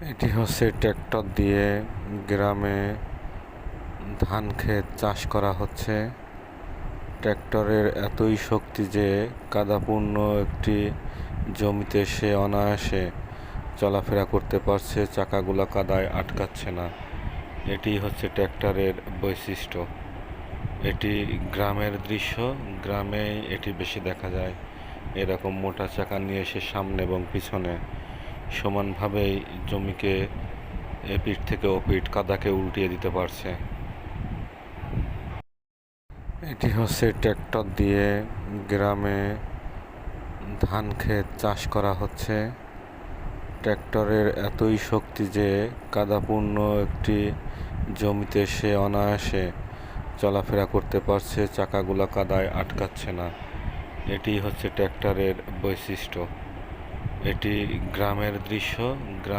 এটি হচ্ছে ট্র্যাক্টর দিয়ে গ্রামে ধান ক্ষেত চাষ করা হচ্ছে। ট্র্যাক্টরের এতই শক্তি যে কাদাপূর্ণ একটি জমিতে সে অনায়াসে চলাফেরা করতে পারছে, চাকাগুলো কাদায় আটকাচ্ছে না। এটি হচ্ছে ট্র্যাক্টরের বৈশিষ্ট্য। এটি গ্রামের দৃশ্য, গ্রামে এটি বেশি দেখা যায়। এরকম মোটা চাকা নিয়ে সে সামনে এবং পিছনে সমানভাবেই জমিকে এপিঠ থেকে ওপিঠ কাদাকে উল্টিয়ে দিতে পারছে। এটি হচ্ছে ট্র্যাক্টর দিয়ে গ্রামে ধান ক্ষেত চাষ করা হচ্ছে। ট্র্যাক্টরের এতই শক্তি যে কাদাপূর্ণ একটি জমিতে সে অনায়াসে চলাফেরা করতে পারছে, চাকাগুলো কাদায় আটকাচ্ছে না। এটি হচ্ছে ট্র্যাক্টরের বৈশিষ্ট্য। এটি গ্রামের দৃশ্য।